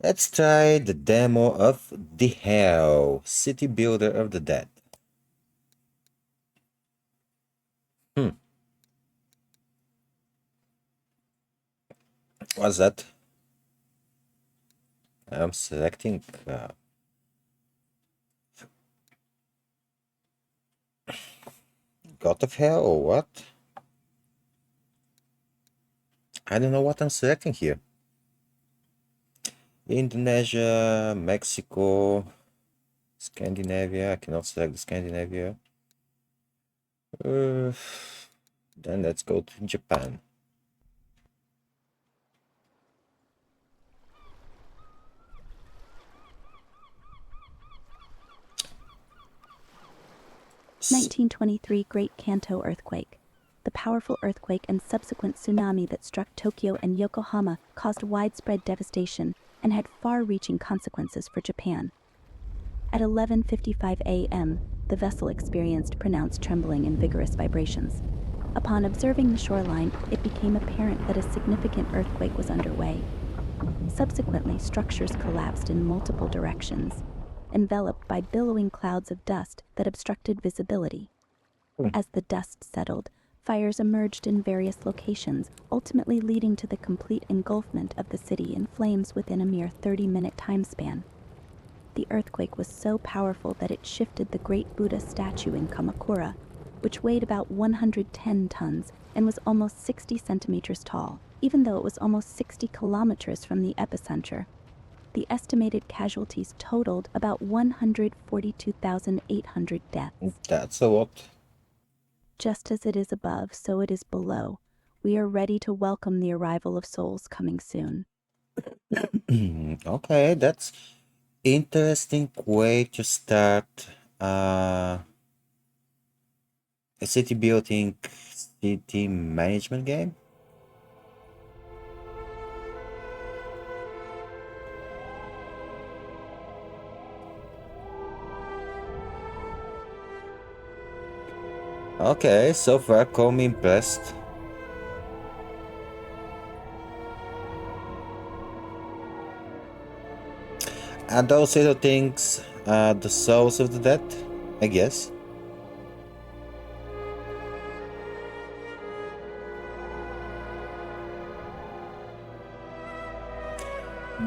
Let's try the demo of The Hell, City Builder of the Dead. What's that? I'm selecting God of Hell or what? I don't know what I'm selecting here. Indonesia, Mexico, Scandinavia. I cannot select Scandinavia. Then let's go to Japan. S- 1923 Great Kanto earthquake. The powerful earthquake and subsequent tsunami that struck Tokyo and Yokohama caused widespread devastation and had far-reaching consequences for Japan. At 11:55 a.m., the vessel experienced pronounced trembling and vigorous vibrations. Upon observing the shoreline, it became apparent that a significant earthquake was underway. Subsequently, structures collapsed in multiple directions, enveloped by billowing clouds of dust that obstructed visibility. As the dust settled, fires emerged in various locations, ultimately leading to the complete engulfment of the city in flames within a mere 30-minute time span. The earthquake was so powerful that it shifted the great Buddha statue in Kamakura, which weighed about 110 tons and was almost 60 centimeters tall, even though it was almost 60 kilometers from the epicenter. The estimated casualties totaled about 142,800 deaths. That's a lot. Just as it is above, so it is below. We are ready to welcome the arrival of souls coming soon. Okay, that's interesting way to start a city building, city management game. Okay, so far call me impressed. And those little things are the souls of the dead, I guess.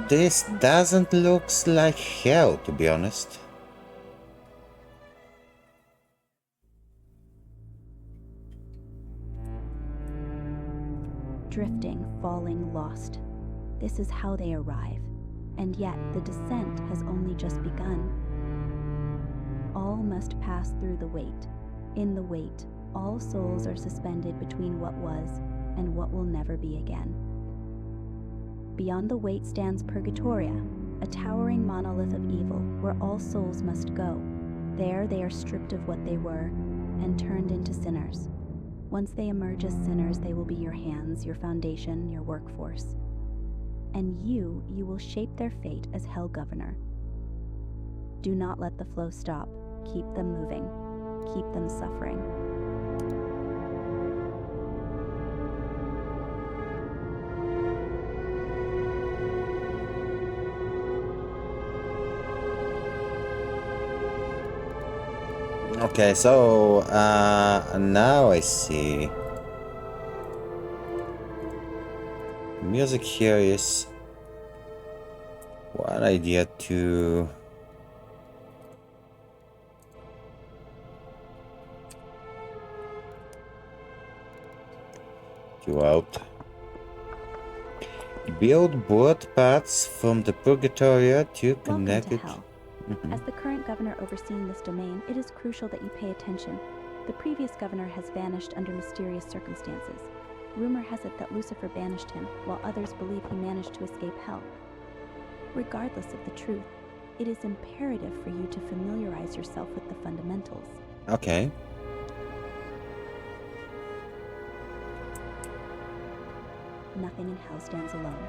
This doesn't look like hell, to be honest. Drifting, falling, lost. This is how they arrive. And yet the descent has only just begun. All must pass through the weight. In the weight, all souls are suspended between what was and what will never be again. Beyond the weight stands Purgatoria, a towering monolith of evil where all souls must go. There they are stripped of what they were and turned into sinners. Once they emerge as sinners, they will be your hands, your foundation, your workforce. And you will shape their fate as Hell Governor. Do not let the flow stop. Keep them moving. Keep them suffering. Okay, so now I see. Music here is one idea to out. Build both paths from the Purgatoria to connect Welcome to it. Hell. As the current governor overseeing this domain, it is crucial that you pay attention. The previous governor has vanished under mysterious circumstances. Rumor has it that Lucifer banished him, while others believe he managed to escape hell. Regardless of the truth, it is imperative for you to familiarize yourself with the fundamentals. Okay. Nothing in hell stands alone.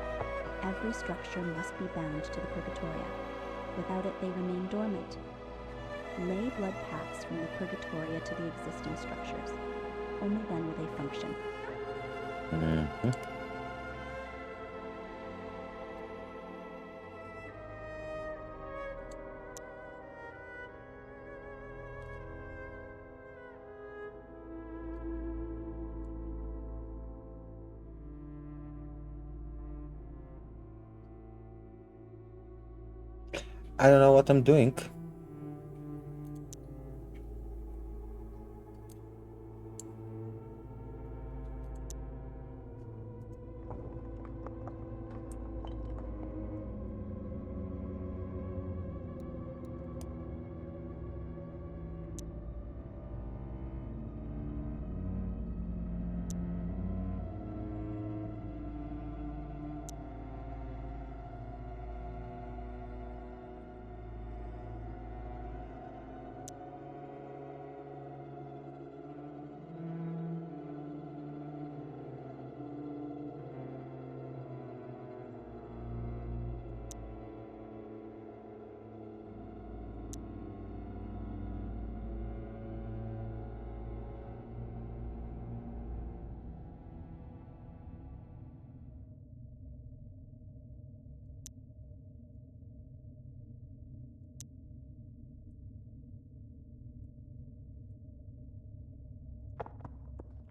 Every structure must be bound to the Purgatoria. Without it, they remain dormant. Lay blood paths from the Purgatoria to the existing structures. Only then will they function. I don't know what I'm doing.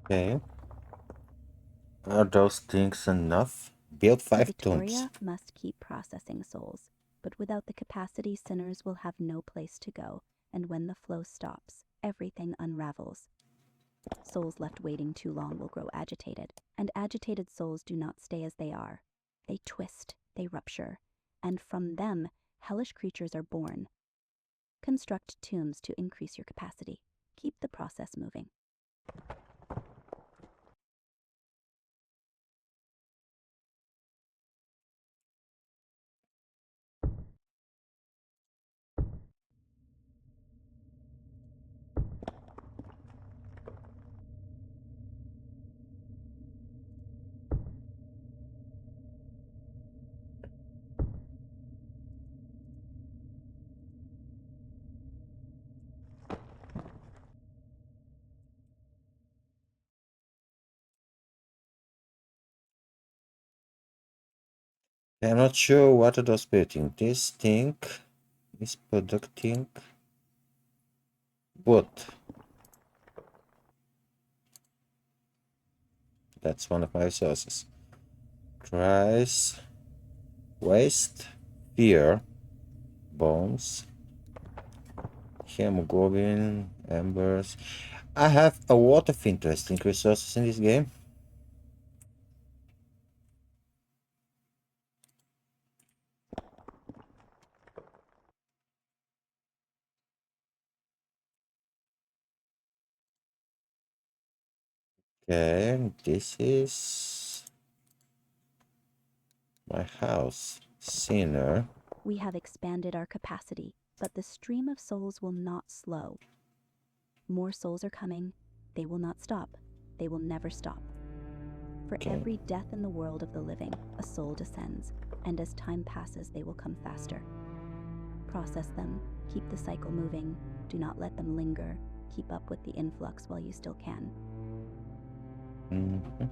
Okay. Are those things enough? Build 5 tombs. Victoria must keep processing souls, but without the capacity, sinners will have no place to go, and when the flow stops, everything unravels. Souls left waiting too long will grow agitated, and agitated souls do not stay as they are. They twist, they rupture, and from them, hellish creatures are born. Construct tombs to increase your capacity. Keep the process moving. I'm not sure what are those building. This thing is producing wood. That's one of my resources. Tries, waste, fear, bones, hemoglobin, embers. I have a lot of interesting resources in this game. Okay, this is my house. Sinner. We have expanded our capacity, but the stream of souls will not slow. More souls are coming. They will not stop. They will never stop. For Okay. every death in the world of the living, a soul descends, and as time passes, they will come faster. Process them, keep the cycle moving, do not let them linger, keep up with the influx while you still can. Mhm.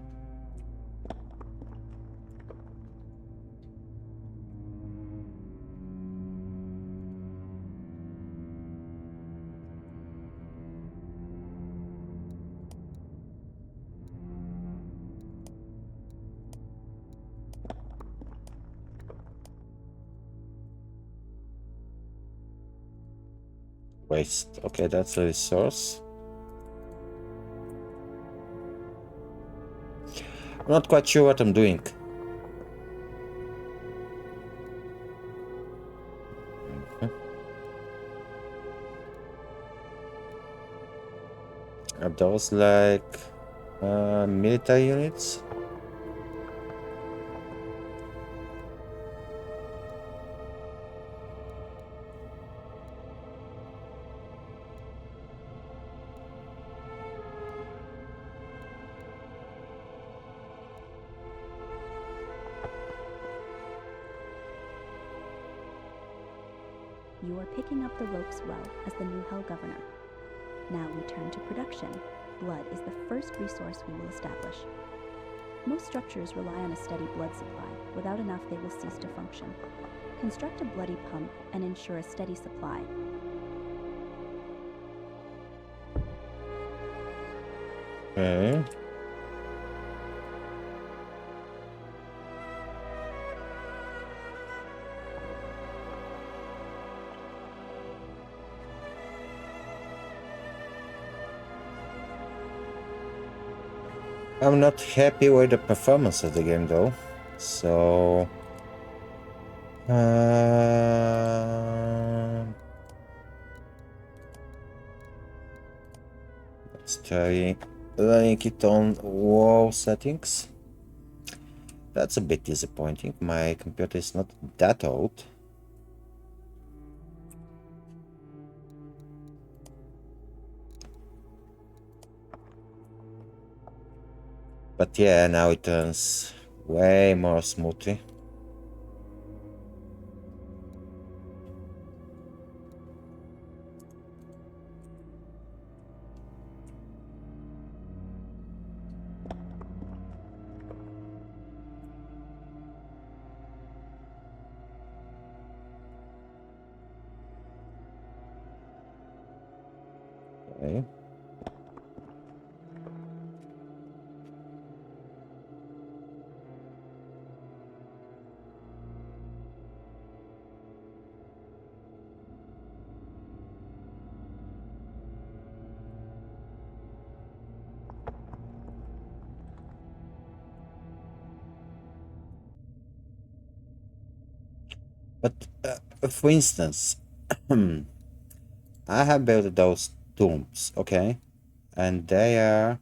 Waste. Okay, that's a resource. I'm not quite sure what I'm doing. Mhm. Are those like military units? You are picking up the ropes well as the new Hell Governor. Now we turn to production. Blood is the first resource we will establish. Most structures rely on a steady blood supply. Without enough, they will cease to function. Construct a bloody pump and ensure a steady supply. Okay. I'm not happy with the performance of the game though, so let's try running it on wall settings. That's a bit disappointing. My computer is not that old. But yeah, now it turns way more smoothly. Okay. But for instance, I have built those tombs, okay? And they are...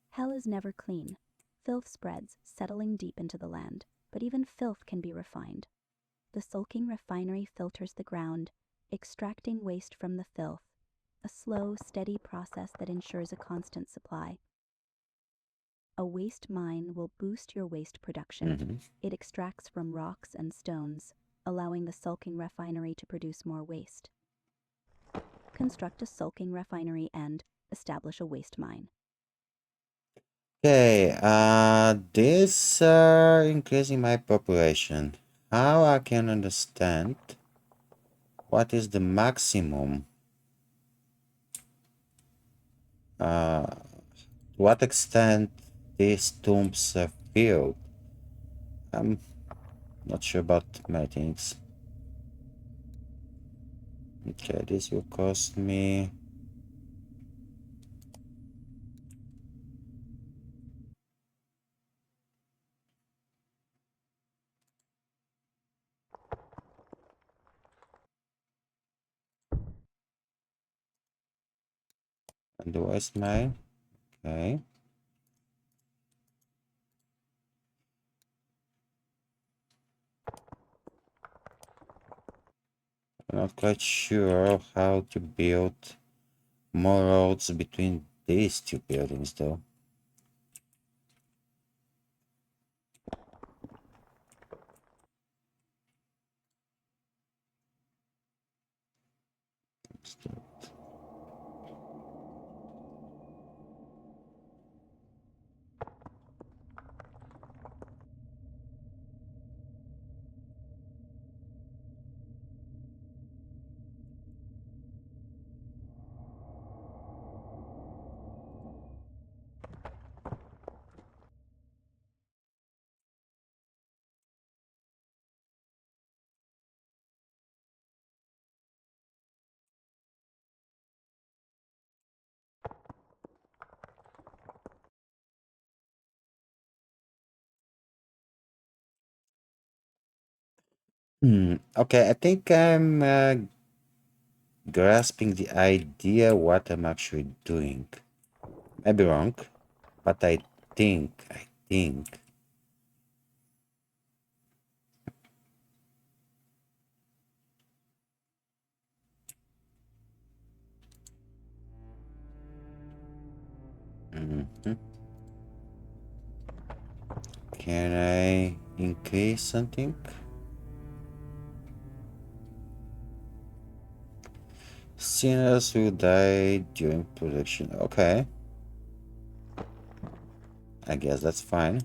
Hell is never clean. Filth spreads, settling deep into the land, but even filth can be refined. The sulking refinery filters the ground, extracting waste from the filth, a slow, steady process that ensures a constant supply. A waste mine will boost your waste production. It extracts from rocks and stones, allowing the sulking refinery to produce more waste. Construct a sulking refinery and establish a waste mine. Okay, this increasing my population. How I can understand what is the maximum? To what extent these tombs are filled? I'm not sure about many things. Okay, this will cost me... And the waste mine. Okay. I'm not quite sure how to build more roads between these two buildings though. Okay, I think I'm grasping the idea what I'm actually doing. Maybe wrong, but I think. Mhm. Can I increase something? Sinners who die during production. Okay, I guess that's fine.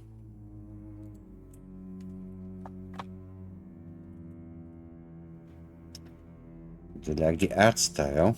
Do you like the art style?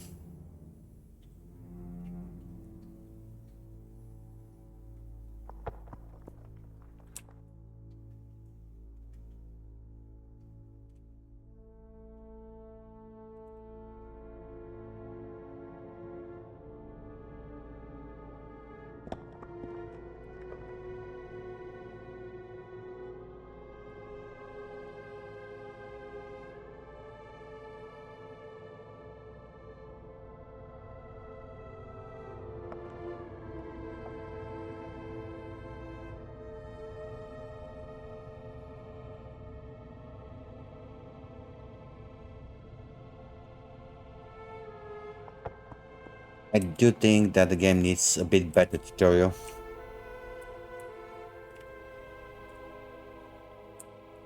I do think that the game needs a bit better tutorial.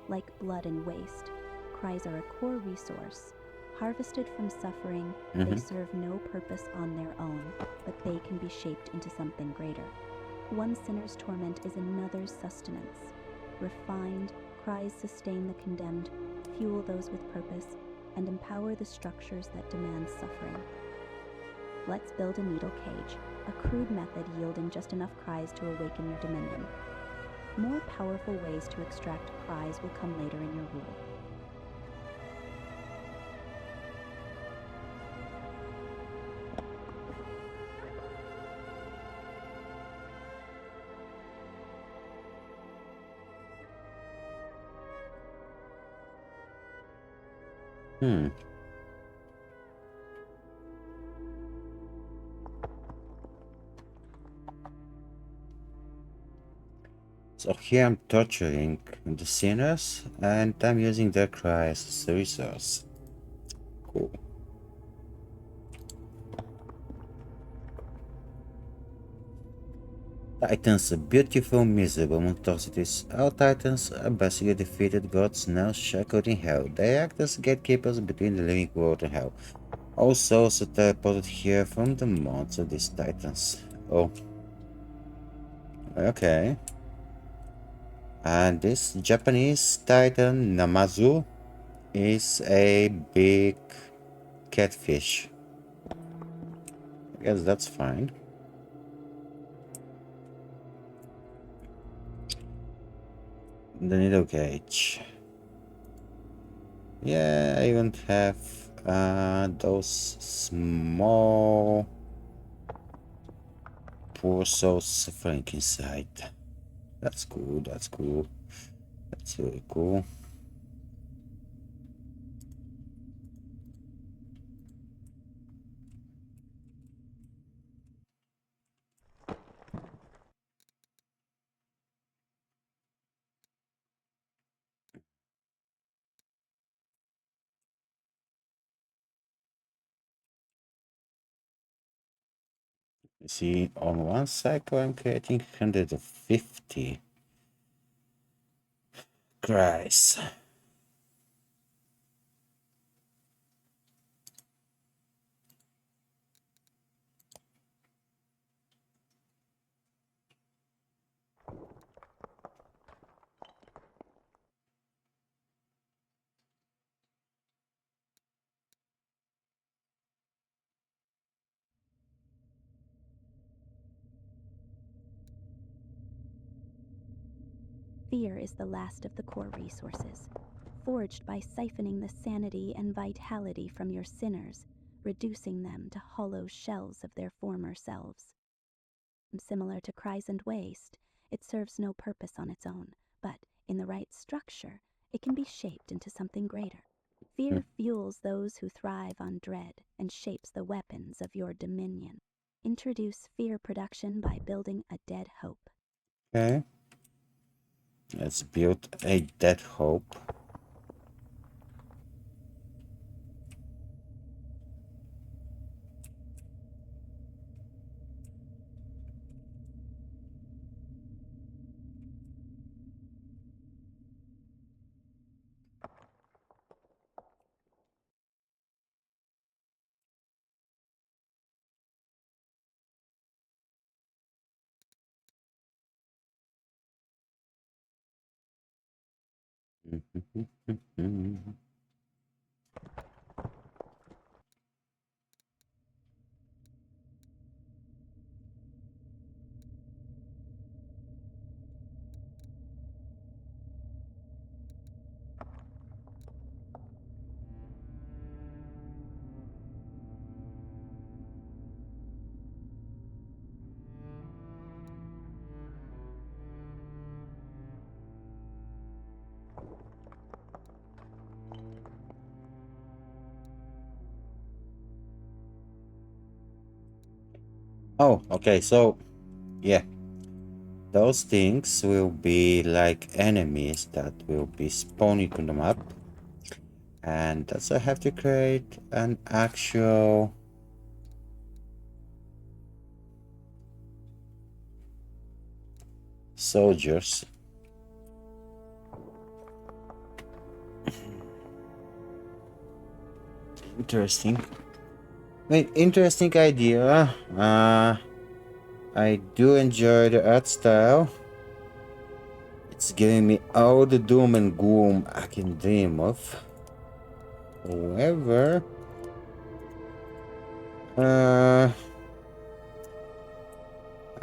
Like blood and waste, cries are a core resource. Harvested from suffering, they serve no purpose on their own, but they can be shaped into something greater. One sinner's torment is another's sustenance. Refined, cries sustain the condemned, fuel those with purpose, and empower the structures that demand suffering. Let's build a needle cage, a crude method yielding just enough cries to awaken your dominion. More powerful ways to extract cries will come later in your rule. So here I'm torturing the sinners and I'm using their cries as a resource. Cool. Titans, beautiful, miserable monstrosities. All titans are basically defeated gods now shackled in hell. They act as gatekeepers between the living world and hell. All souls are teleported here from the mouths of these titans. Oh. Okay. And this Japanese titan, Namazu, is a big catfish. I guess that's fine. The needle gauge. Yeah, I even have those small poor souls suffering inside. That's cool, that's cool. That's really cool. You see, on one cycle I'm creating 150. Christ. Fear is the last of the core resources, forged by siphoning the sanity and vitality from your sinners, reducing them to hollow shells of their former selves. Similar to cries and waste, it serves no purpose on its own, but in the right structure, it can be shaped into something greater. Fear fuels those who thrive on dread and shapes the weapons of your dominion. Introduce fear production by building a dead hope. Okay. Let's build a dead hope. Oh, okay, so yeah, those things will be like enemies that will be spawning on the map, and that's I have to create an actual soldiers. Interesting. Interesting idea. I do enjoy the art style. It's giving me all the doom and gloom I can dream of. However, I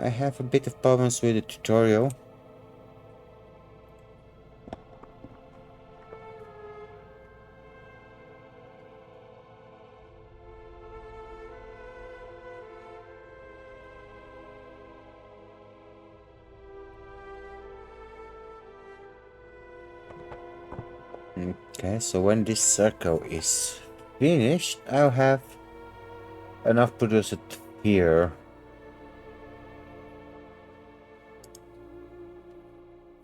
have a bit of problems with the tutorial. Okay, so when this circle is finished, I'll have enough produced here.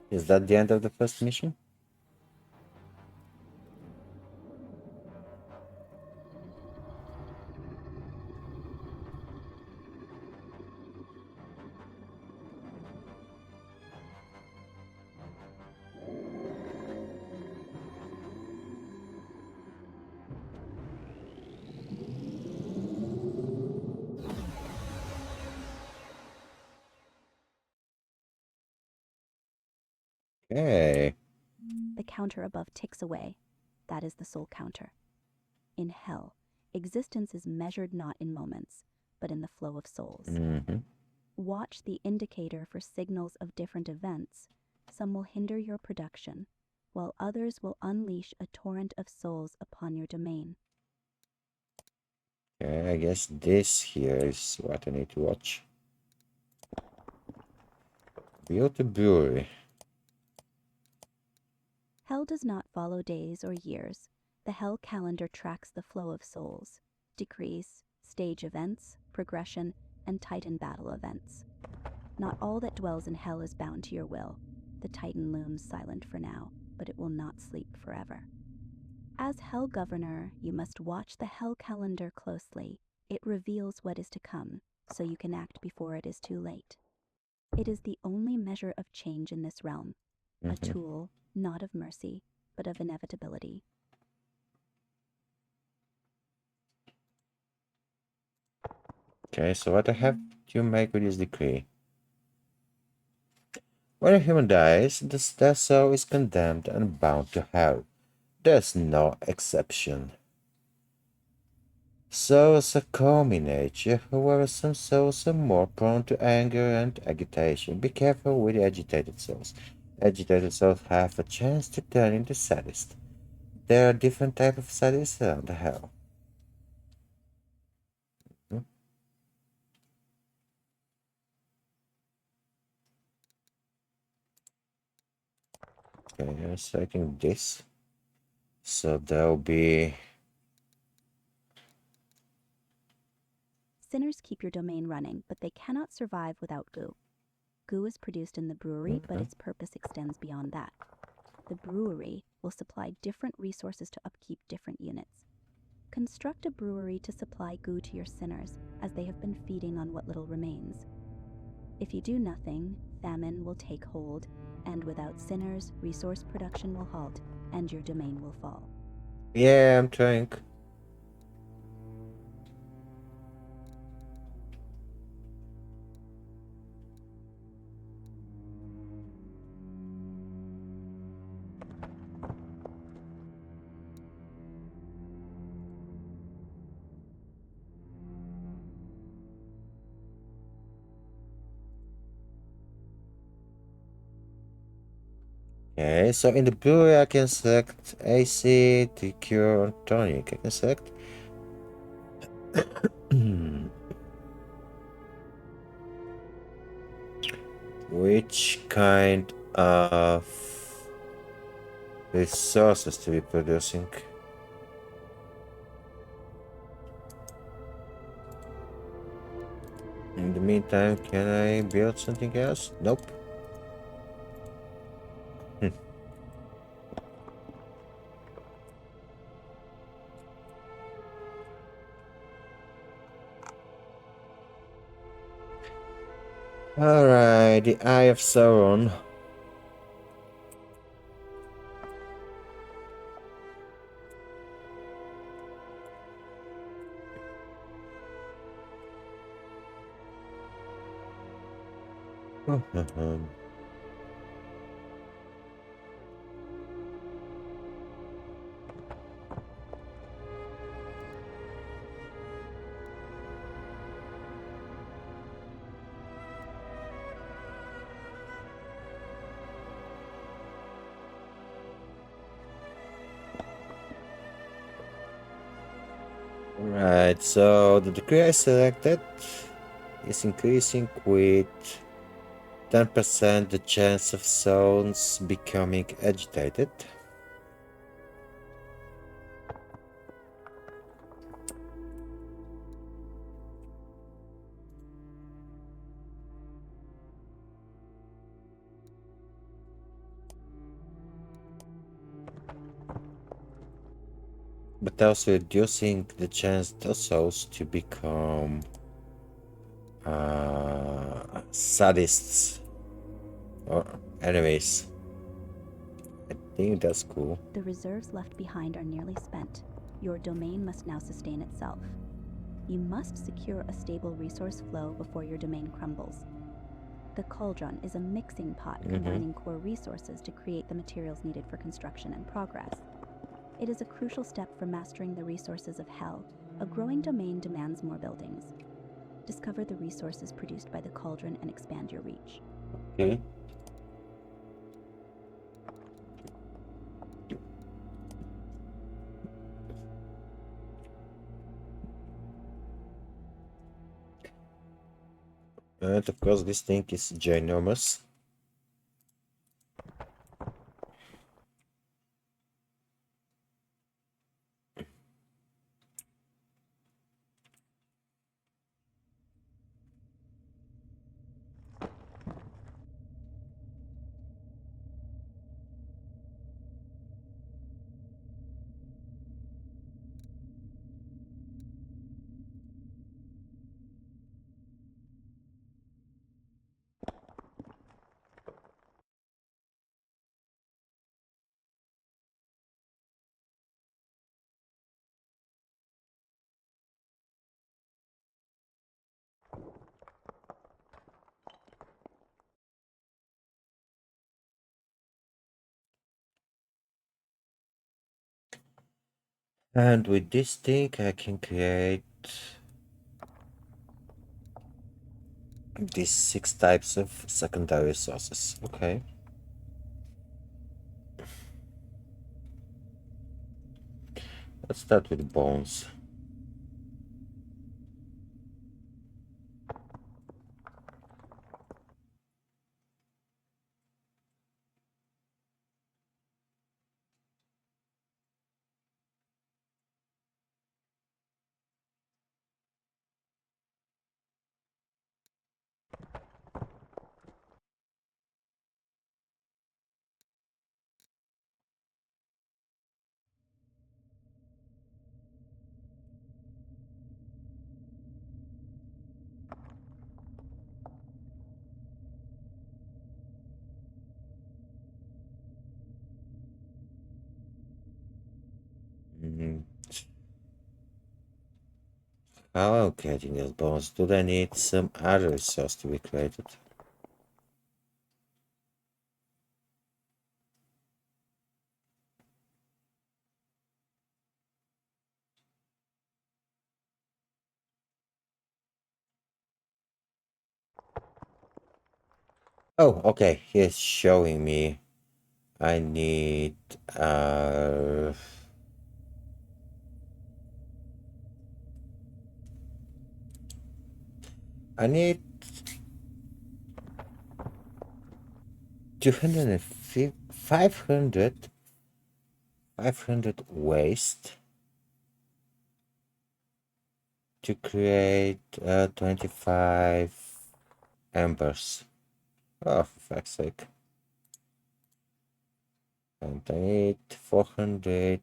Is that the end of the first mission? Okay. The counter above ticks away. That is the soul counter. In hell, existence is measured not in moments, but in the flow of souls. Watch the indicator for signals of different events. Some will hinder your production, while others will unleash a torrent of souls upon your domain. Okay, I guess this here is what I need to watch. Build a brewery. Hell does not follow days or years. The hell calendar tracks the flow of souls, decrees, stage events, progression, and titan battle events. Not all that dwells in hell is bound to your will. The titan looms silent for now, but it will not sleep forever. As hell governor, you must watch the hell calendar closely. It reveals what is to come, so you can act before it is too late. It is the only measure of change in this realm, a tool not of mercy, but of inevitability. Okay, so what I have to make with this decree? When a human dies, their soul is condemned and bound to hell. There's no exception. Souls are calm in nature, however some souls are more prone to anger and agitation. Be careful with the agitated souls. Agitated souls have a chance to turn into sadists. There are different types of sadists around the hell. Okay, I'm selecting this. So there'll be... Sinners keep your domain running, but they cannot survive without goo. Goo is produced in the brewery, but its purpose extends beyond that. The brewery will supply different resources to upkeep different units. Construct a brewery to supply goo to your sinners, as they have been feeding on what little remains. If you do nothing, famine will take hold, and without sinners, resource production will halt, and your domain will fall. Yeah, I'm trying. Okay, so in the brewery I can select AC, TQ, and tonic. I can select which kind of resources to be producing. In the meantime, can I build something else? Nope. Alright. the Eye of Sauron. Right, so the degree I selected is increasing with 10% the chance of zones becoming agitated. But also reducing the chance of souls to become sadists or enemies. I think that's cool. The reserves left behind are nearly spent. Your domain must now sustain itself. You must secure a stable resource flow before your domain crumbles. The cauldron is a mixing pot combining core resources to create the materials needed for construction and progress. It is a crucial step for mastering the resources of Hell. A growing domain demands more buildings. Discover the resources produced by the cauldron and expand your reach. Okay. And of course, this thing is ginormous. And with this thing, I can create these 6 types of secondary sources. Okay. Let's start with bones. Mm, How am I getting these bones? Do they need some other resource to be created? Oh, okay. He's showing me. I need uh I need 250 500 waste to create 25 embers. Oh, for fuck's sake. And I need 400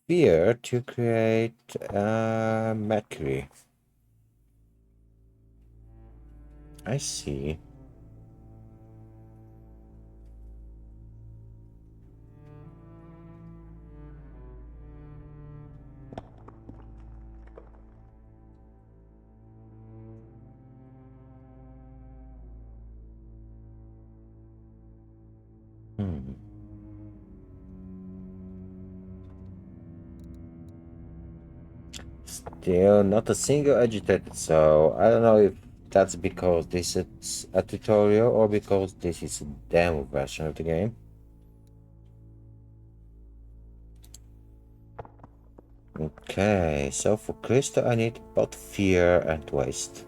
fear to create mercury. I see. Hmm. Still not a single agitated, so I don't know if that's because this is a tutorial or because this is a demo version of the game. Okay, so for crystal I need both fear and waste.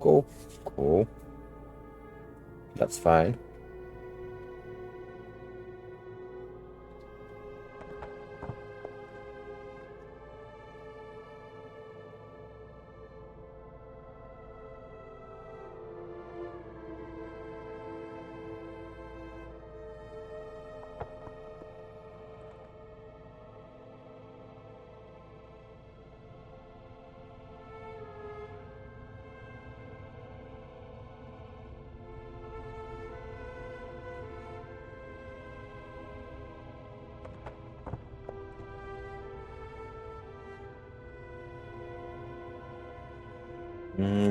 Cool, cool. That's fine.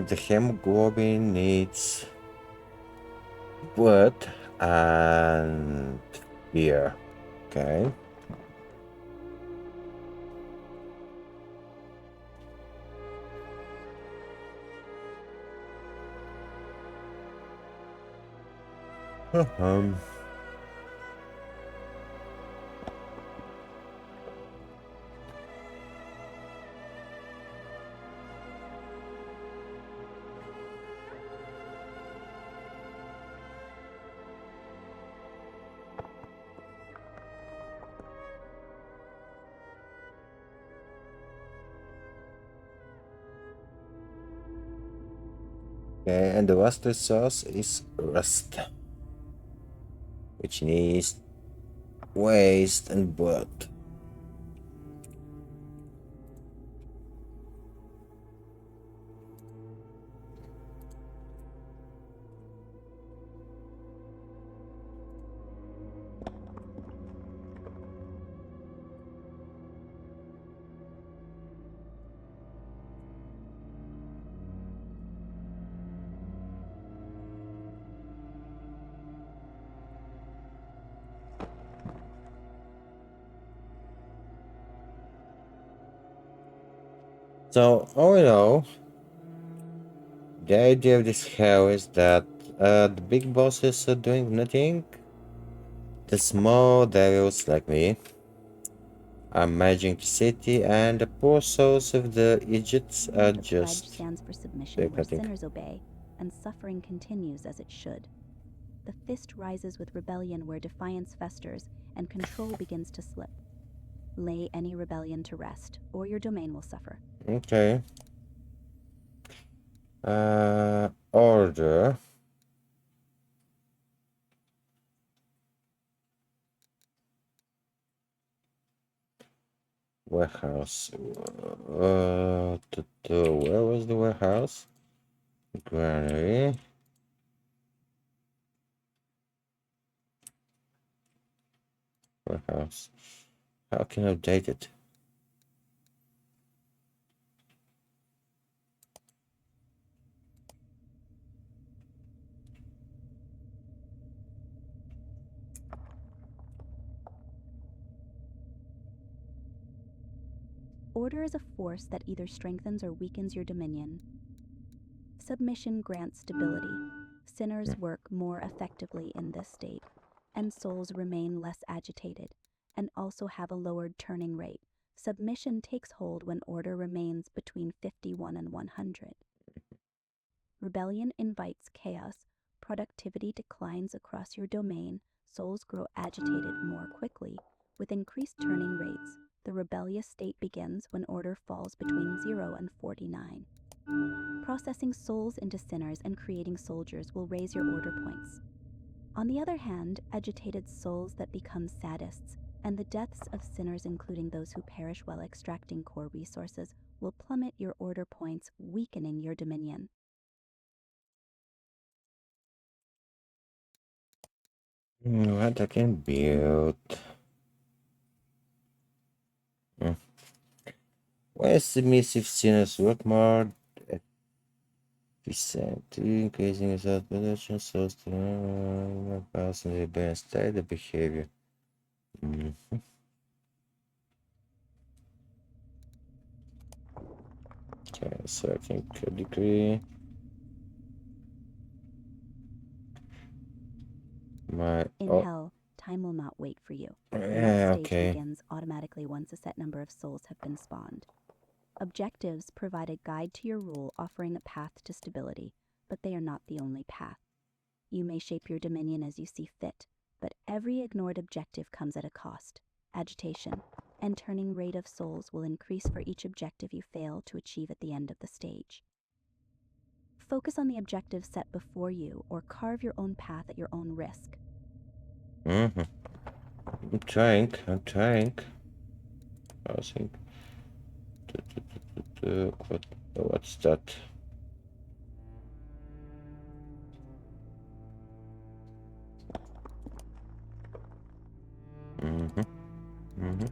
The hemoglobin needs wood and beer. Okay. Um. Okay, and the rusted sauce is rust, which needs waste and blood. So all in all, the idea of this hell is that the big bosses are doing nothing. The small devils like me are managing the city, and the poor souls of the Egypts are The pledge just stands for submission, doing where nothing. sinners obey, and suffering continues as it should. The fist rises with rebellion, where defiance festers and control begins to slip. Lay any rebellion to rest, or your domain will suffer. Okay. Order. Warehouse. Where was the warehouse? Granary. Warehouse. How can I update it? Order is a force that either strengthens or weakens your dominion. Submission grants stability. Sinners work more effectively in this state, and souls remain less agitated, and also have a lowered turning rate. Submission takes hold when order remains between 51 and 100. Rebellion invites chaos, productivity declines across your domain, souls grow agitated more quickly. With increased turning rates, the rebellious state begins when order falls between 0 and 49. Processing souls into sinners and creating soldiers will raise your order points. On the other hand, agitated souls that become sadists, and the deaths of sinners, including those who perish while extracting core resources, will plummet your order points, weakening your dominion. What I can build? Why submissive sinners work more Descent, increasing resource production, source to personally balance the behavior. Mhm. Okay, so I think a degree. In Oh, hell, time will not wait for you. The yeah, next stage okay. begins automatically once a set number of souls have been spawned. Objectives provide a guide to your rule, offering a path to stability, but they are not the only path. You may shape your dominion as you see fit, but every ignored objective comes at a cost. Agitation and turning rate of souls will increase for each objective you fail to achieve at the end of the stage. Focus on the objectives set before you or carve your own path at your own risk. Mm-hmm. I'm trying. I think. What's that? Mm-hmm. Mm-hmm.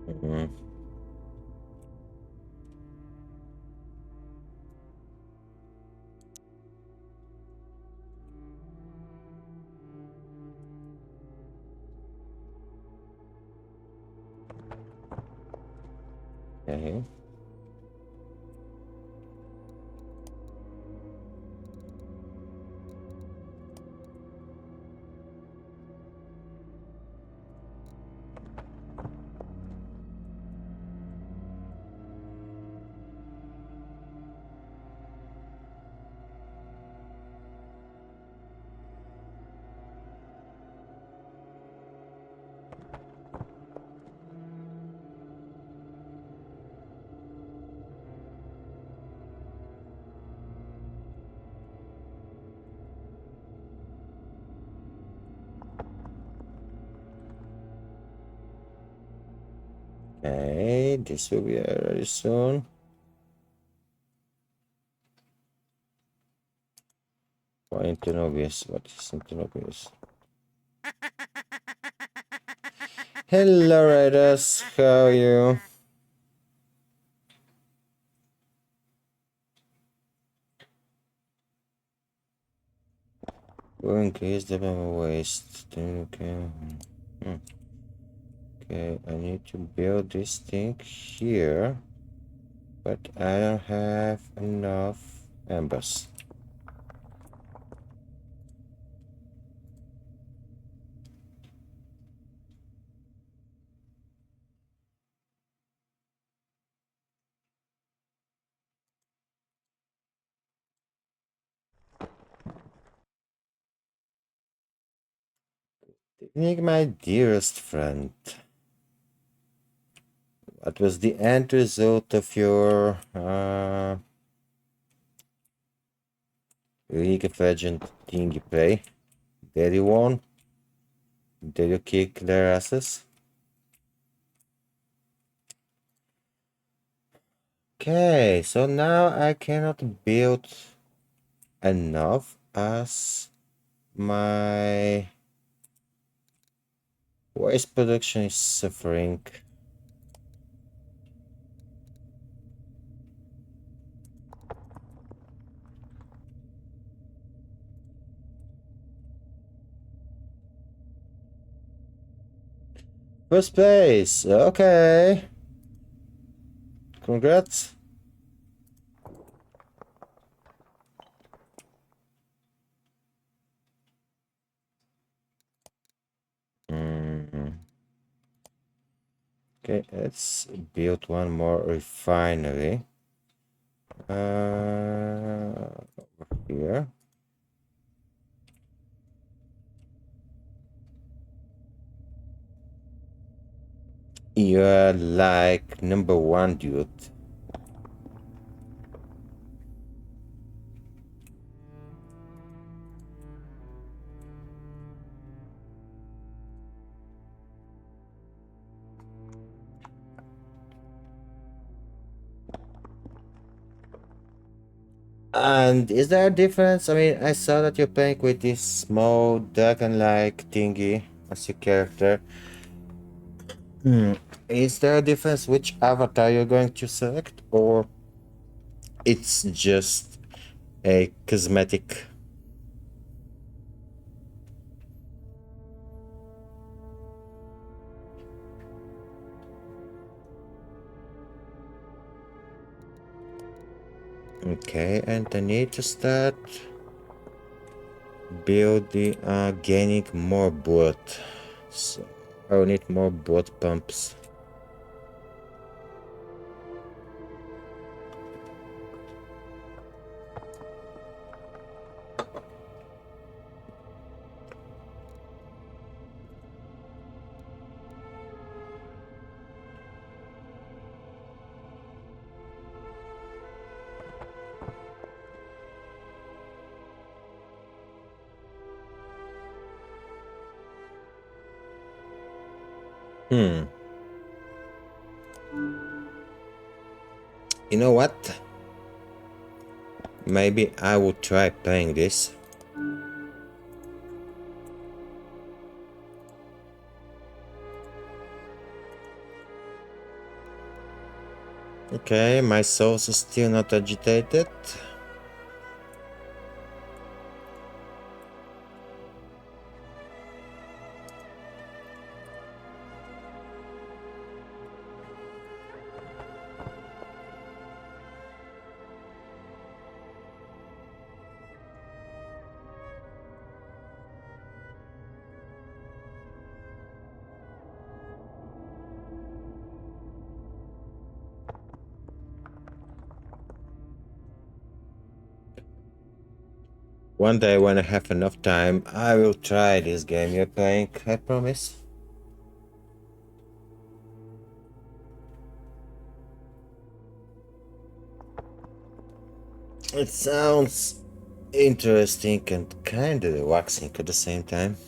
Mm-hmm. Okay. Okay, this will be very soon. For Internobius, what is Internobius? Hello, Raiders, how are you? Will increase the waste. Okay. Okay, I need to build this thing here, but I don't have enough embers. Evening, my dearest friend. What was the end result of your League of Legends thingy play? Did you won? Did you kick their asses? Okay, so now I cannot build enough as my waste production is suffering. First place, okay. Congrats. Okay, let's build one more refinery. Over here. You're like number one, dude. And is there a difference? I mean, I saw that you're playing with this small dragon-like thingy as your character. Is there a difference which avatar you're going to select, or it's just a cosmetic? Okay, and I need to start building, gaining more blood. So I will need more blood pumps. You know what? Maybe I will try playing this. Okay, my source is still not agitated. One day when I have enough time, I will try this game you're playing, I promise. It sounds interesting and kinda relaxing at the same time.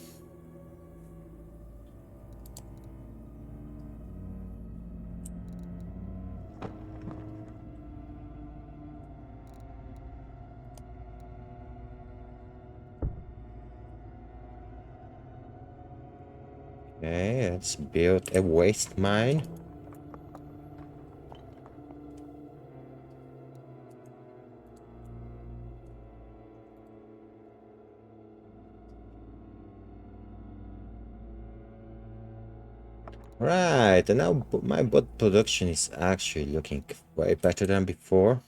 Okay, let's build a waste mine. Right, and now my bot production is actually looking way better than before.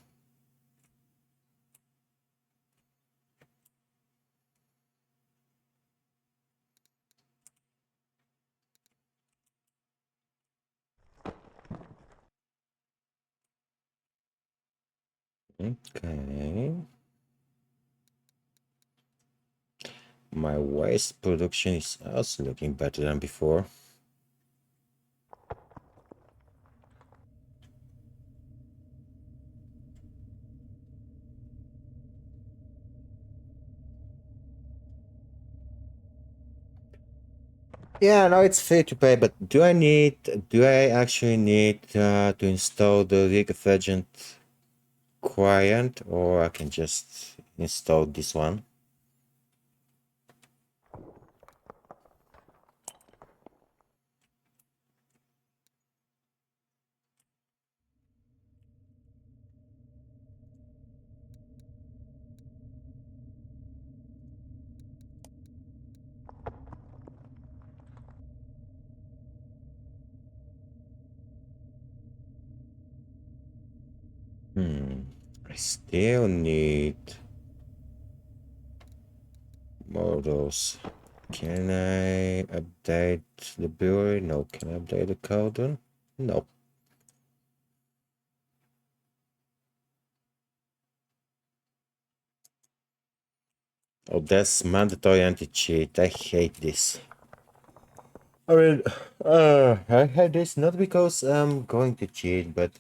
Okay. My waste production is also looking better than before. Yeah, now it's free to pay, but do I actually need to install the League of Legends client, or I can just install this one? I still need models. Can I update the brewery? No. Can I update the cauldron? No. Oh, that's mandatory anti-cheat. I hate this. I mean, I hate this not because I'm going to cheat, but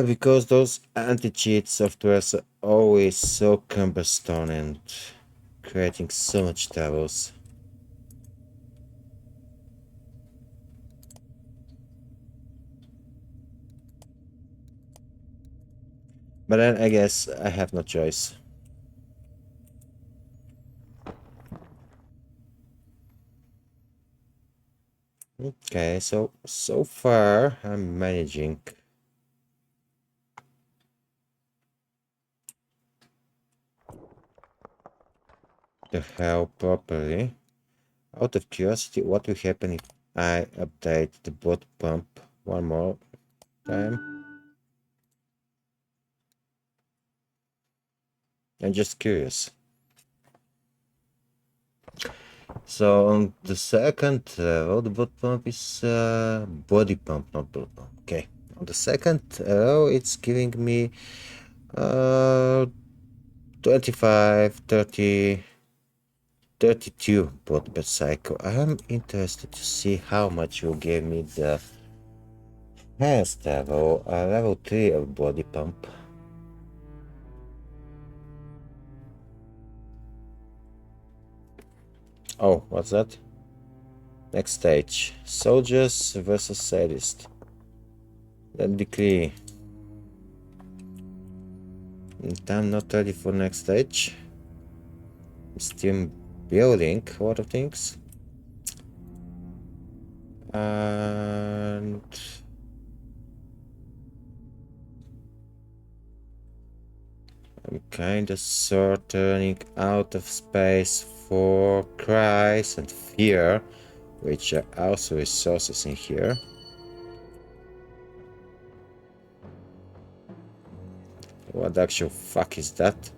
because those anti-cheat softwares are always so cumbersome and creating so much troubles. But then I guess I have no choice. Okay, so far I'm managing the hell properly. Out of curiosity, what will happen if I update the bot pump one more time? I'm just curious. So on the second row, the bot pump is body pump, not bot pump. Okay. On the second row, it's giving me 25, 30, 32 bot per cycle. I am interested to see how much will give me the highest level, level 3 of body pump. Oh, what's that? Next stage. Soldiers versus sadists. Then decree. I'm not ready for next stage. I'm still building a lot of things. And I'm kinda turning out of space for cries and fear, which are also resources in here. What the actual fuck is that?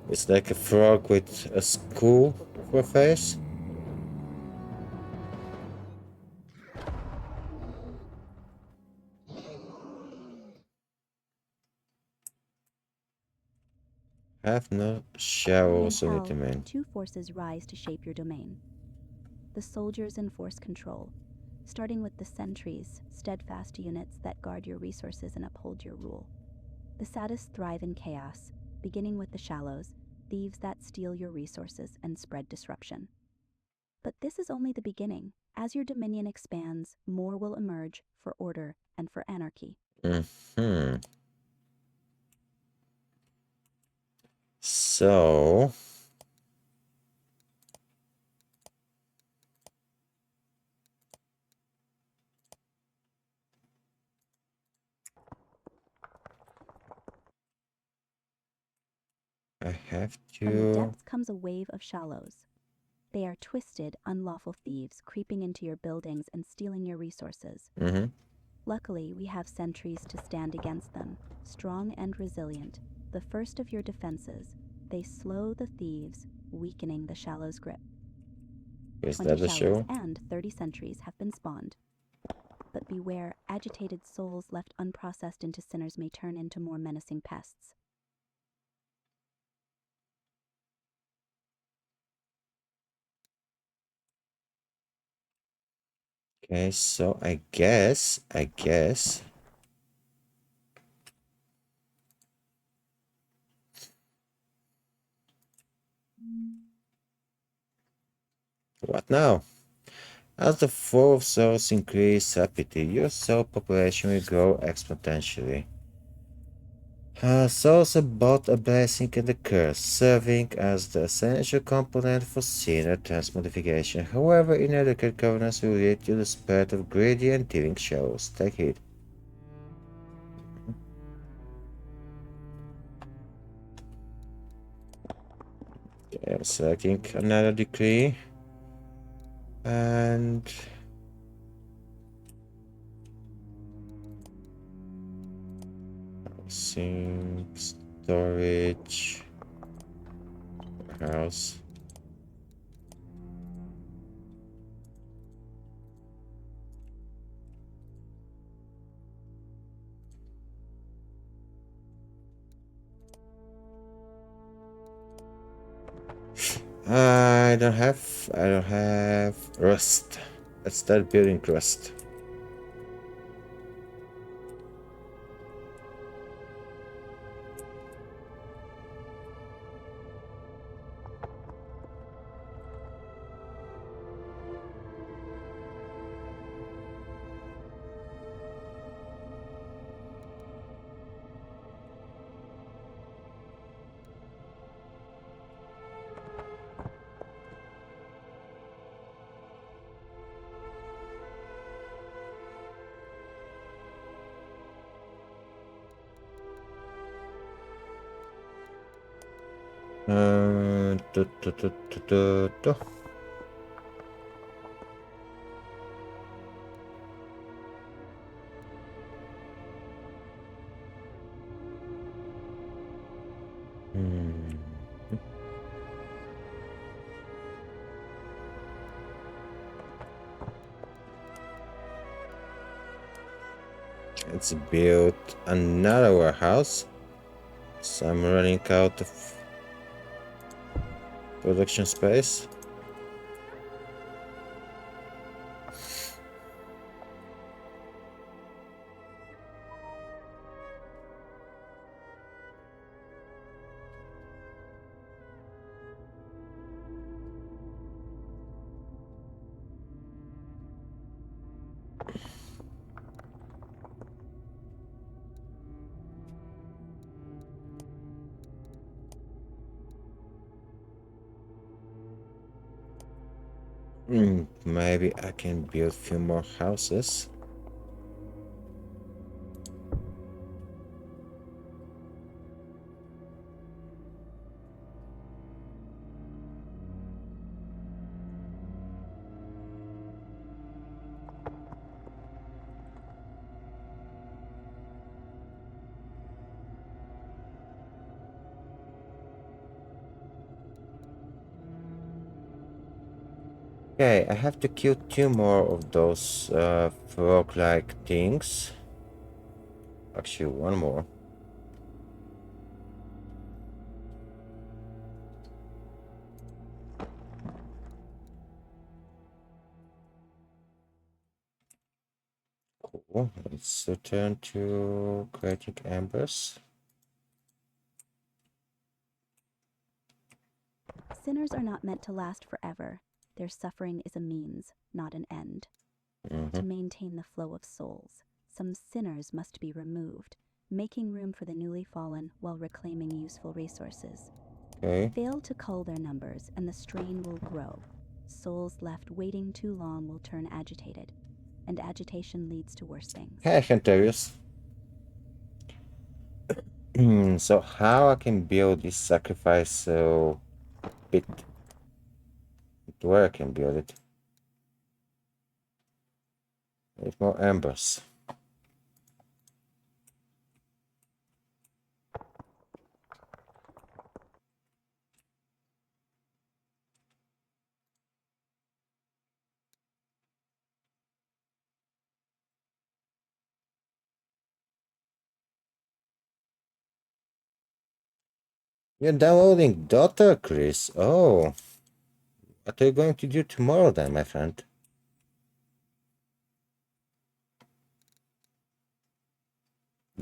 It's like a frog with a skull for a face. Have no shovels on the domain. Two forces rise to shape your domain. The soldiers enforce control, starting with the sentries, steadfast units that guard your resources and uphold your rule. The sadists thrive in chaos, beginning with the shallows, thieves that steal your resources and spread disruption. But this is only the beginning. As your dominion expands, more will emerge for order and for anarchy. So I have From the to. depths comes a wave of shallows. They are twisted, unlawful thieves creeping into your buildings and stealing your resources. Luckily, we have sentries to stand against them, strong and resilient. The first of your defenses, they slow the thieves, weakening the shallows' grip. Is 20 that the shallows show? and 30 sentries have been spawned. But beware, agitated souls left unprocessed into sinners may turn into more menacing pests. Okay, so I guess. What now? As the flow of souls increase rapidly, your soul population will grow exponentially. Souls are both a blessing and a curse, serving as the essential component for sin or transmogrification. However, inadequate governance will lead to the spread of greedy and dealing souls. Take it. Selecting another decree. And sink, storage, house. I don't have rust. Let's start building rust. Uh, du- du- du- du- du- du. Hmm. Let's build another warehouse. So I'm running out of production space. Maybe I can build a few more houses. Okay, I have to kill two more of those frog-like things. Actually, one more. Cool. Let's return to creating embers. Sinners are not meant to last forever. Their suffering is a means, not an end. To maintain the flow of souls, some sinners must be removed, making room for the newly fallen while reclaiming useful resources. Okay. Fail to cull their numbers, and the strain will grow. Souls left waiting too long will turn agitated, and agitation leads to worse things. Hey, Hunterius. So how I can build this sacrifice so bit where I can build it with more embers. You're downloading Dota, Chris. Oh, what are you going to do tomorrow then, my friend?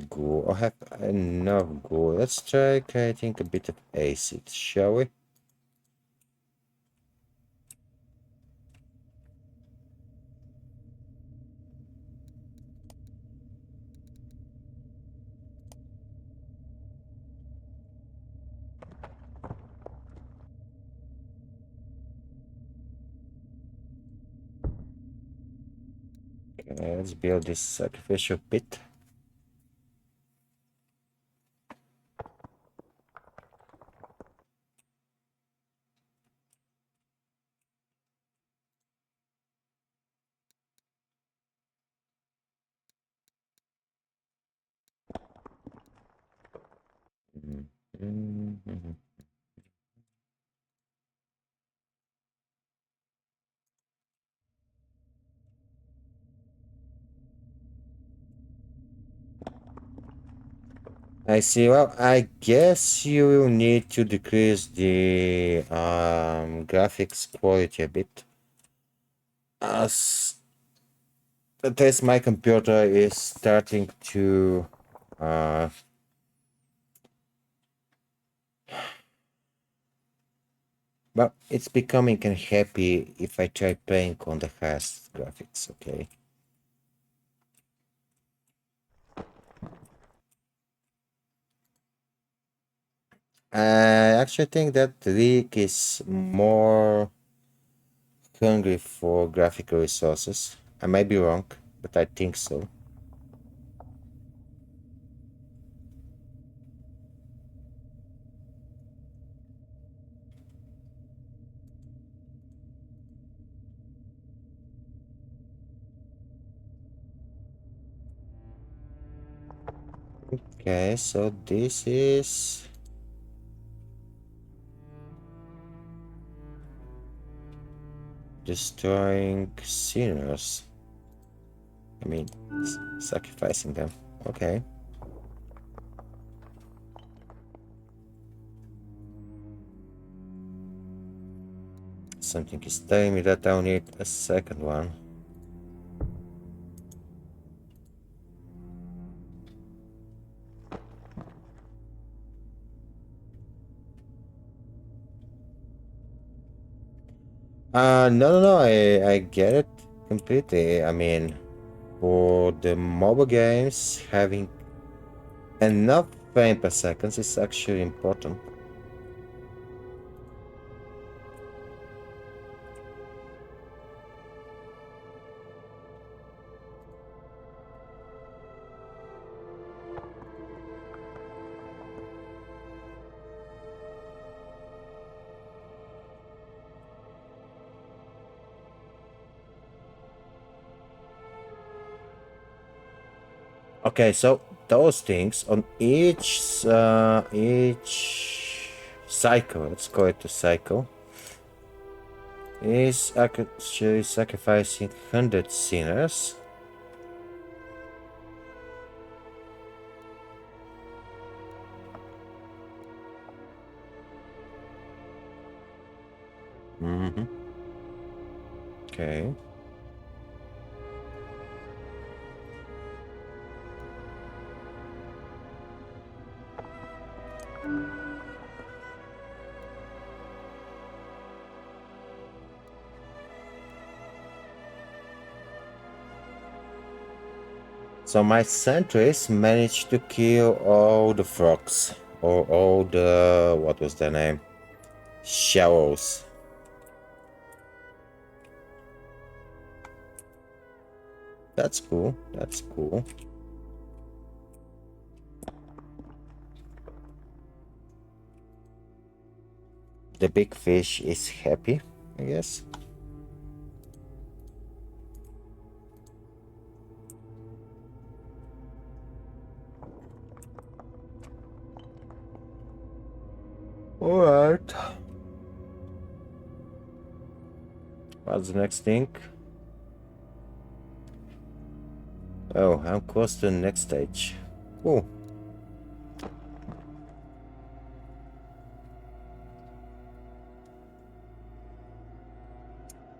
goo. I have enough goo. Let's try creating a bit of acid, shall we? Okay, let's build this sacrificial pit. Mhm. I see. Well, I guess you will need to decrease the graphics quality a bit. As the test, my computer is starting to uh, well, it's becoming unhappy if I try playing on the highest graphics, okay? I actually think that Rick is more hungry for graphical resources. I might be wrong, but I think so. Okay, so this is destroying sinners. I mean, sacrificing them. Okay. Something is telling me that I'll need a second one. No, I get it completely. I mean, for the mobile games, having enough frame per second is actually important. Okay, so those things on each cycle, let's call it a cycle, is actually sacrificing 100 sinners. Mm-hmm. Okay. So my sentries managed to kill all the frogs, or all the, what was their name? Shallows. That's cool. That's cool. The big fish is happy, I guess. Alright. What's the next thing? Oh, I'm close to the next stage. Cool.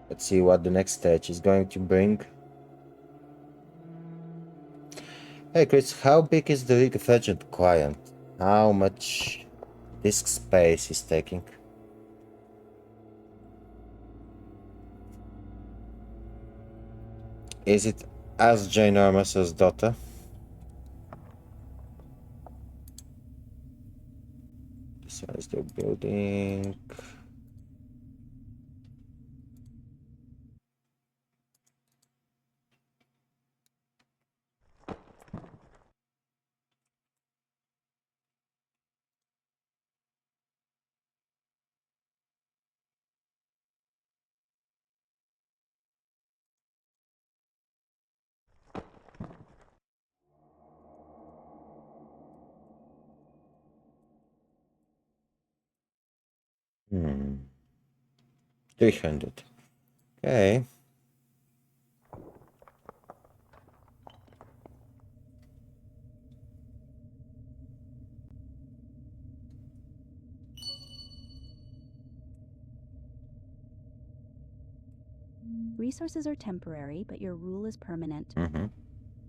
Let's see what the next stage is going to bring. Hey Chris, how big is the League of Legends client? How much disk space is taking? Is it as ginormous as Dota? This one is still building. Hmm. 300. Okay. Resources are temporary, but your rule is permanent. Mm-hmm.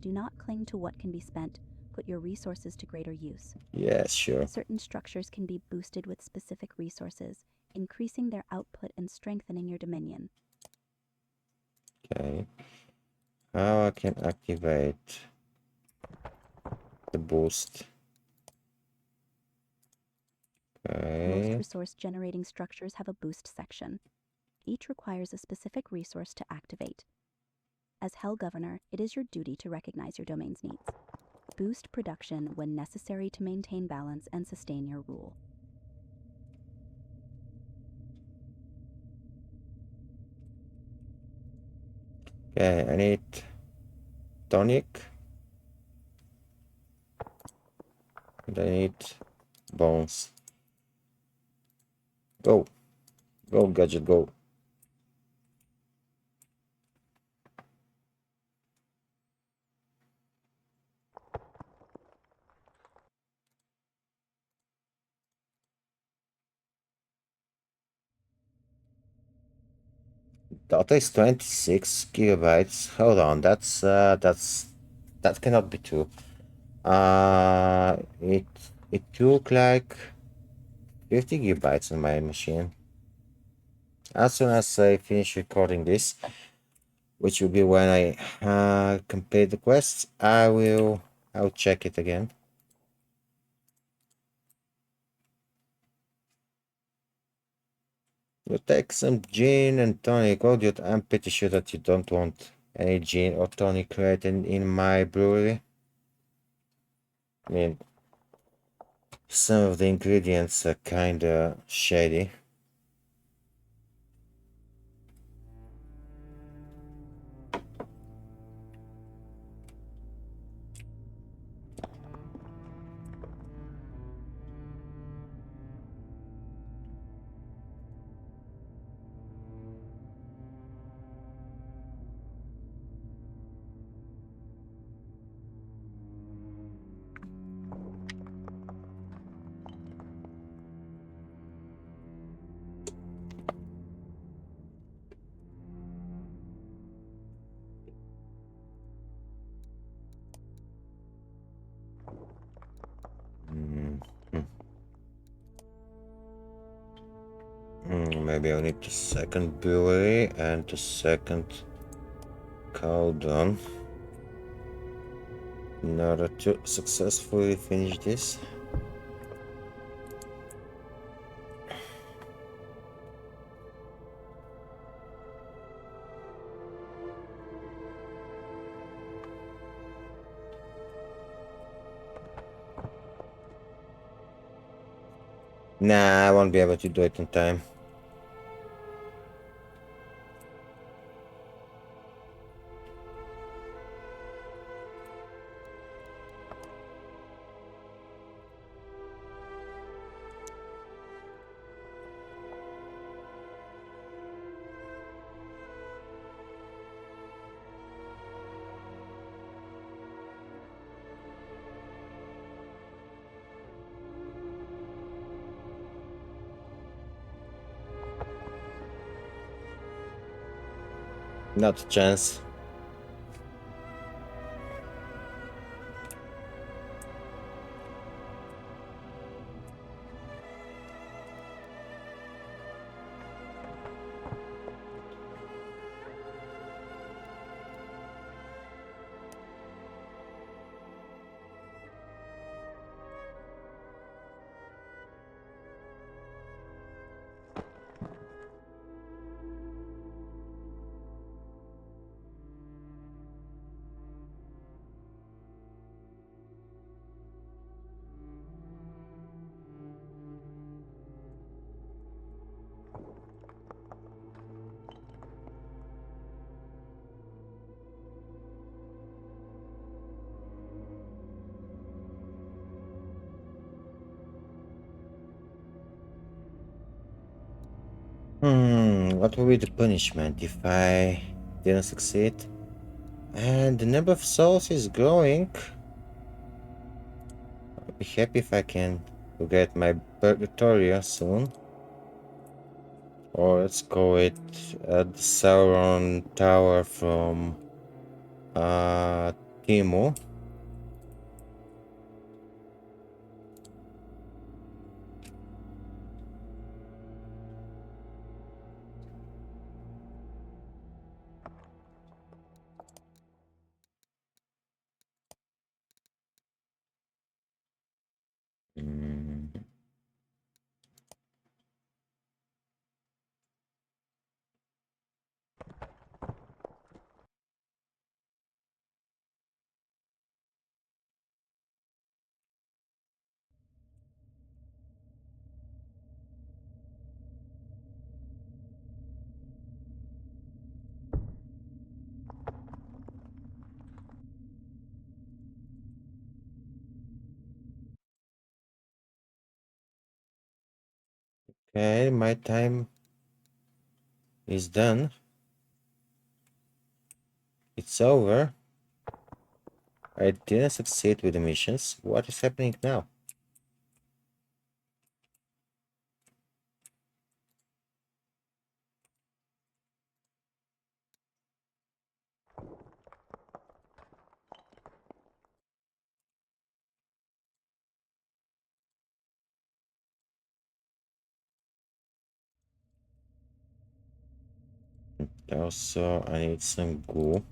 Do not cling to what can be spent. Put your resources to greater use. Yes, sure. Certain structures can be boosted with specific resources, increasing their output and strengthening your dominion. Okay. How I can activate the boost? Most Okay. resource generating structures have a boost section. Each requires a specific resource to activate. As Hell Governor, it is your duty to recognize your domain's needs. Boost production when necessary to maintain balance and sustain your rule. Okay, I need tonic. And I need bones. Go. Go, gadget, go. Data is 26 gigabytes. Hold on, that cannot be true. It it took like 50 gigabytes on my machine. As soon as I finish recording this, which will be when I complete the quest, I'll check it again. You take some gin and tonic. Oh, dude, I'm pretty sure that you don't want any gin or tonic right in my brewery. I mean, some of the ingredients are kinda shady. Mm, hmm. Maybe I'll need the second brewery and the second cauldron in order to successfully finish this. Nah, I won't be able to do it in time. Not a chance. What will be the punishment if I didn't succeed? And the number of souls is growing. I'll be happy if I can get my Purgatoria soon. Or let's call it the Sauron Tower from Timu. Mm. Okay, my time is done. It's over. I didn't succeed with the missions. What is happening now? Also, I need some goo,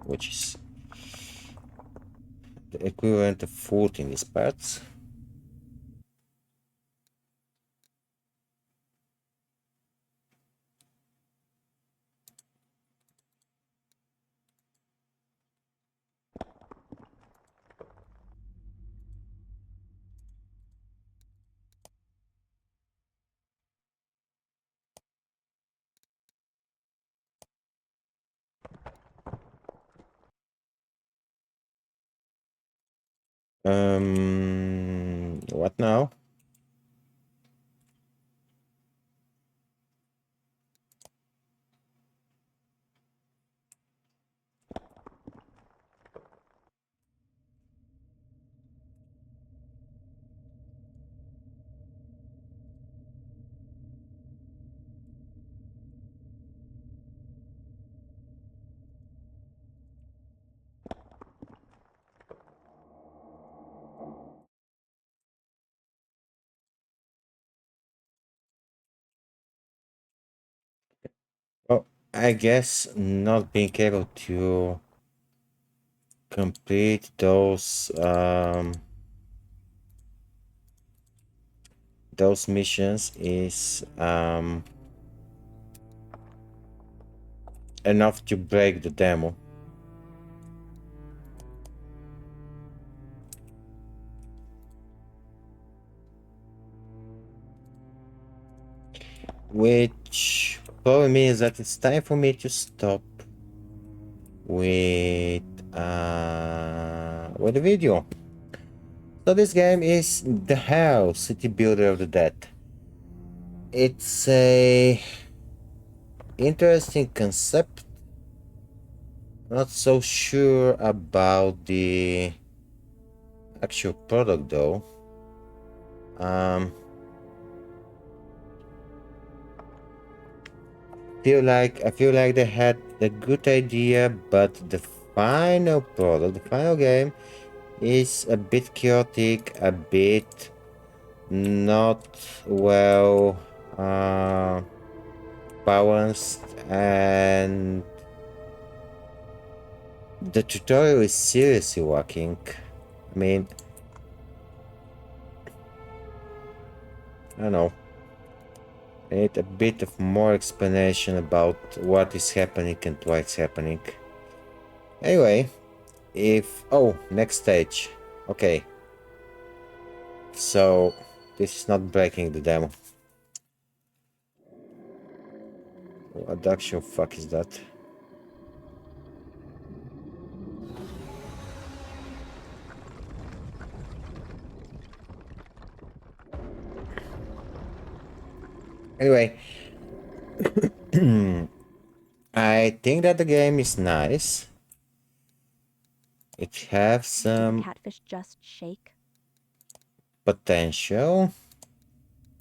which is the equivalent of food in these parts. What now? Oh, I guess not being able to complete those missions is enough to break the demo. Which probably means that it's time for me to stop with the video. So this game is The House, City Builder of the Dead. It's a interesting concept. Not so sure about the actual product though. I feel like they had a good idea, but the final product, the final game, is a bit chaotic, a bit not well balanced, and the tutorial is seriously lacking. I mean, I don't know. I need a bit of more explanation about what is happening and why it's happening. Anyway, next stage. Okay. So, this is not breaking the demo. What the actual fuck is that? Anyway, I think that the game is nice. It has Did the some catfish just shake? potential.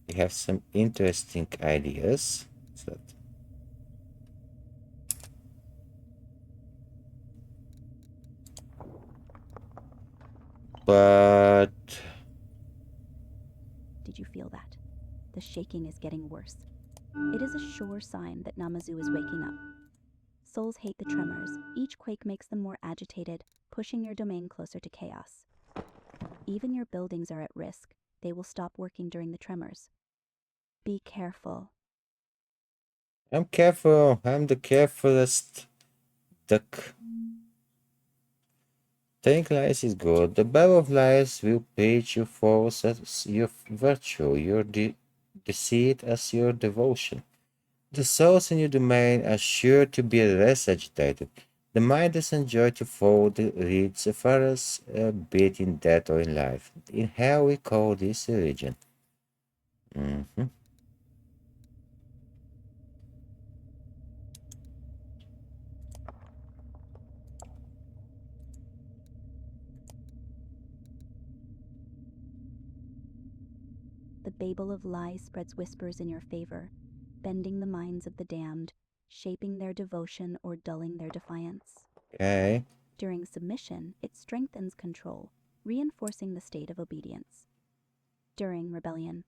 It has some interesting ideas. So, but Did you feel that? The shaking is getting worse. It is a sure sign that Namazu is waking up. Souls hate the tremors. Each quake makes them more agitated, pushing your domain closer to chaos. Even your buildings are at risk. They will stop working during the tremors. Be careful. I'm careful. I'm the carefulest duck. Telling lies is good. The Bible of lies will page you false as your virtue, your deceit as your devotion. The souls in your domain are sure to be less agitated. The mind doesn't enjoy to follow the leads as far as a bit in death or in life. In hell we call this religion. Mhm. The Babel of lies spreads whispers in your favor, bending the minds of the damned, shaping their devotion or dulling their defiance. Okay. During submission, it strengthens control, reinforcing the state of obedience. During rebellion,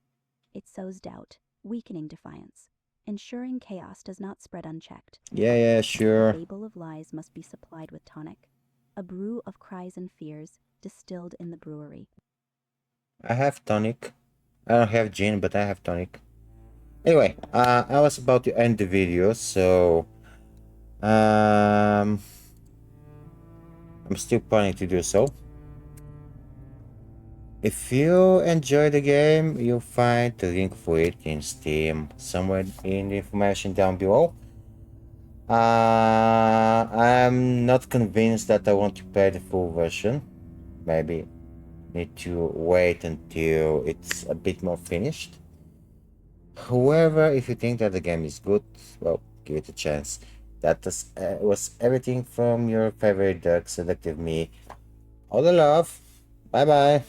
it sows doubt, weakening defiance, ensuring chaos does not spread unchecked. Yeah, The sure. Babel of lies must be supplied with tonic, a brew of cries and fears distilled in the brewery. I have tonic. I don't have gin, but I have tonic. Anyway, I was about to end the video, so um, I'm still planning to do so. If you enjoy the game, you'll find the link for it in Steam somewhere in the information down below. I'm not convinced that I want to play the full version. Maybe need to wait until it's a bit more finished. However, if you think that the game is good, well, give it a chance. That was everything from your favorite duck, SeDUCKtiveMe. All the love. Bye bye.